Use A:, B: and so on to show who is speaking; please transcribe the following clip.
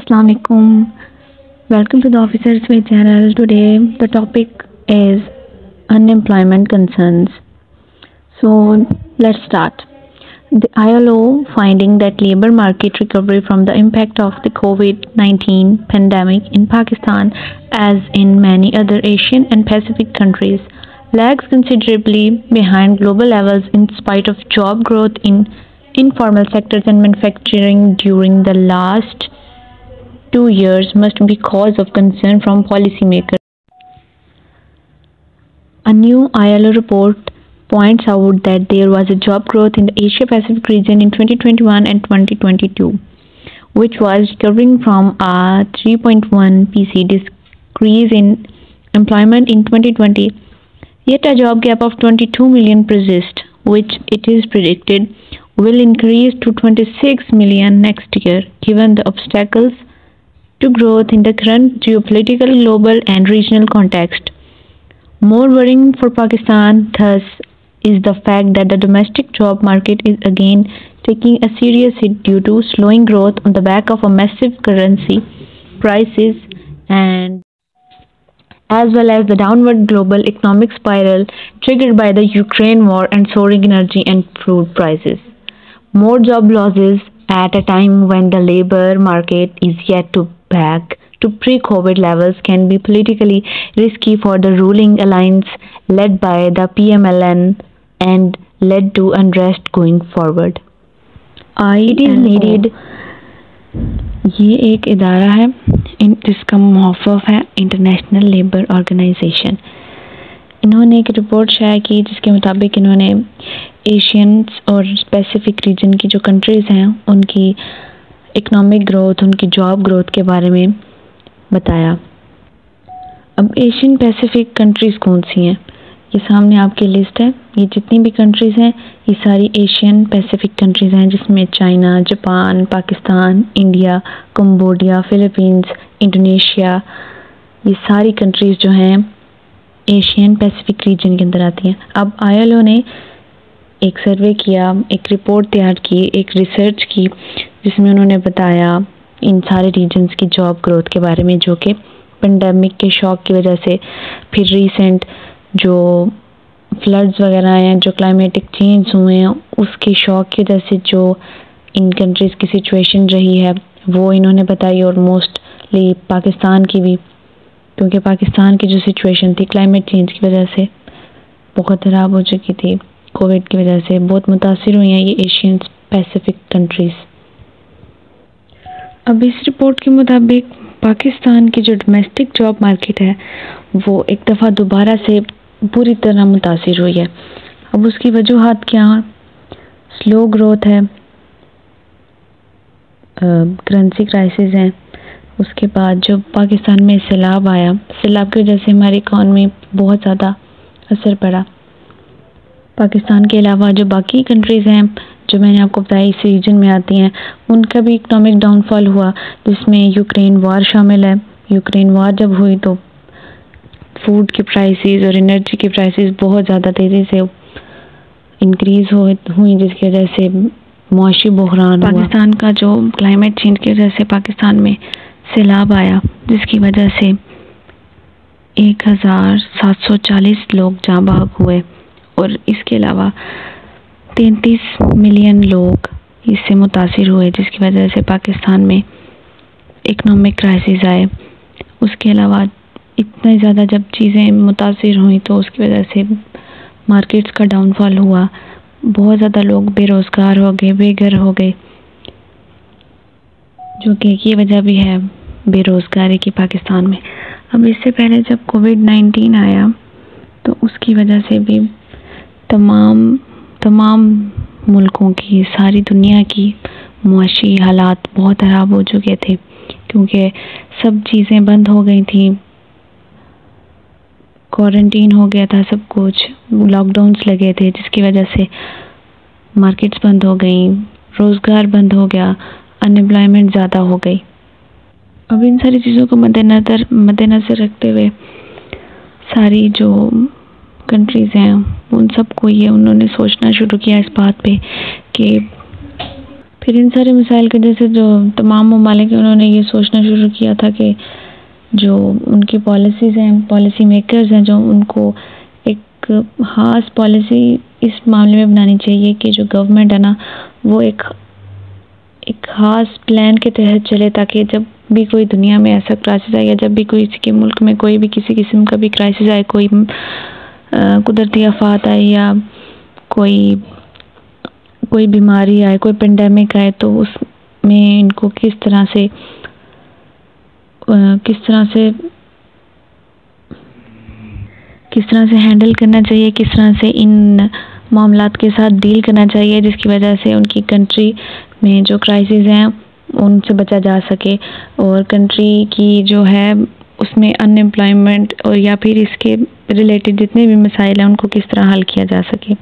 A: Assalamu alaikum. Welcome to the Officers Way channel. Today the topic is unemployment concerns. So let's start. The ILO finding that labor market recovery from the impact of the COVID-19 pandemic in Pakistan, as in many other Asian and Pacific countries, lags considerably behind global levels in spite of job growth in informal sectors and manufacturing during the last 2 years must be cause of concern from policymakers. A new ILO report points out that there was a job growth in the Asia-Pacific region in 2021 and 2022, which was recovering from a 3.1 PC decrease in employment in 2020. Yet a job gap of 22 million persists, which it is predicted will increase to 26 million next year, given the obstacles to growth in the current geopolitical, global and regional context. More worrying for Pakistan, thus, is the fact that the domestic job market is again taking a serious hit due to slowing growth on the back of a massive currency crisis and as well as the downward global economic spiral triggered by the Ukraine war and soaring energy and food prices. More job losses at a time when the labor market is yet to back to pre-COVID levels can be politically risky for the ruling alliance led by the PML-N and led to unrest going forward. It is needed.
B: یہ ایک ادارہ ہے جس کا موقف ہے international labour organization. انہوں نے ایک رپورٹ شائع کی جس کے مطابق انہوں نے ایشینس اور پیسیفک ریجن کی جو کنٹریز ہیں ان کی اکنامک گروتھ، ان کی جاب گروتھ کے بارے میں بتایا. اب ایشین پیسیفک کنٹریز کون سی ہیں؟ یہ سامنے آپ کی لسٹ ہے. یہ جتنی بھی کنٹریز ہیں یہ ساری ایشین پیسیفک کنٹریز ہیں، جس میں China, Japan, Pakistan, India, Cambodia, Philippines, Indonesia, یہ ساری کنٹریز جو ہیں ایشین پیسیفک ریجن کے اندر آتی ہیں. اب ILO نے ایک سروے کیا، ایک رپورٹ تیار کی، ایک ریسرچ کی جس میں انہوں نے بتایا ان سارے ریجنز کی جاب گروتھ کے بارے میں، جو کہ پینڈیمک کے شاک کی وجہ سے، پھر ریسنٹ جو فلڈز وغیرہ ہیں، جو کلائمیٹک چینج ہوئے ہیں اس کی شاک کی وجہ سے جو ان کنٹریز کی سچویشن رہی ہے وہ انہوں نے بتائی، اور موسٹلی پاکستان کی بھی، کیونکہ پاکستان کی جو سچویشن تھی کلائمیٹ چینج کی وجہ سے بہت خراب ہو چکی تھی، کووڈ کی وجہ سے بہت متاثر ہوئی ہیں یہ ایشین پیسیفک کنٹریز. اب اس رپورٹ کے مطابق پاکستان کی جو ڈومیسٹک جاب مارکیٹ ہے وہ ایک دفعہ دوبارہ سے پوری طرح متاثر ہوئی ہے. اب اس کی وجوہات کیا ہیں؟ سلو گروتھ ہے، کرنسی کرائسس ہیں، اس کے بعد جو پاکستان میں سیلاب آیا، سیلاب کی وجہ سے ہماری اکانومی بہت زیادہ اثر پڑا. پاکستان کے علاوہ جو باقی کنٹریز ہیں جو میں نے آپ کو بتایا اس ریجن میں آتی ہیں ان کا بھی اکنامک ڈاؤن فال ہوا، جس میں یوکرین وار شامل ہے. یوکرین وار جب ہوئی تو فوڈ کی پرائسز اور انرجی کی پرائسز بہت زیادہ تیزی سے انکریز ہوئی، جس کی وجہ سے معاشی بحران ہوا. پاکستان کا جو کلائمیٹ چینج کی وجہ سے پاکستان میں سیلاب آیا، جس کی وجہ سے 1740 لوگ جاں بحق ہوئے، اور اس کے علاوہ 33 ملین لوگ اس سے متاثر ہوئے، جس کی وجہ سے پاکستان میں اکنامک کرائسس آئے. اس کے علاوہ اتنا زیادہ جب چیزیں متاثر ہوئیں تو اس کی وجہ سے مارکیٹس کا ڈاؤن فال ہوا، بہت زیادہ لوگ بے روزگار ہو گئے، بے گھر ہو گئے، جو کہ یہ وجہ بھی ہے بے روزگاری کی پاکستان میں. اب اس سے پہلے جب کووڈ-19 آیا تو اس کی وجہ سے بھی تمام ملکوں کی، ساری دنیا کی معاشی حالات بہت خراب ہو چکے تھے، کیونکہ سب چیزیں بند ہو گئی تھیں، کوارنٹین ہو گیا تھا سب کچھ، لاک ڈاؤنس لگے تھے، جس کی وجہ سے مارکیٹس بند ہو گئیں، روزگار بند ہو گیا، انمپلائمنٹ زیادہ ہو گئی. اب ان ساری چیزوں کو مد نظر رکھتے ہوئے ساری جو کنٹریز ہیں ان سب کو انہوں نے سوچنا شروع کیا اس بات پہ کہ پھر ان سارے مسائل کی وجہ سے جو تمام ممالک انہوں نے یہ سوچنا شروع کیا تھا کہ جو ان کی پالیسیز ہیں، پالیسی میکرز ہیں، جو ان کو ایک خاص پالیسی اس معاملے میں بنانی چاہیے کہ جو گورنمنٹ ہے نا وہ ایک خاص پلان کے تحت چلے، تاکہ جب بھی کوئی دنیا میں ایسا کرائسس آئے یا جب بھی کوئی کے ملک میں کوئی بھی کسی قسم کا بھی کرائسس آئے، کوئی قدرتی آفات آئے یا کوئی بیماری آئے، کوئی پینڈیمک آئے، تو اس میں ان کو کس طرح سے ہینڈل کرنا چاہیے، کس طرح سے ان معاملات کے ساتھ ڈیل کرنا چاہیے جس کی وجہ سے ان کی کنٹری میں جو کرائسس ہیں ان سے بچا جا سکے، اور کنٹری کی جو ہے اس میں ان امپلائمنٹ اور یا پھر اس کے ریلیٹڈ جتنے بھی مسائل ہیں ان کو کس طرح حل کیا جا سکے۔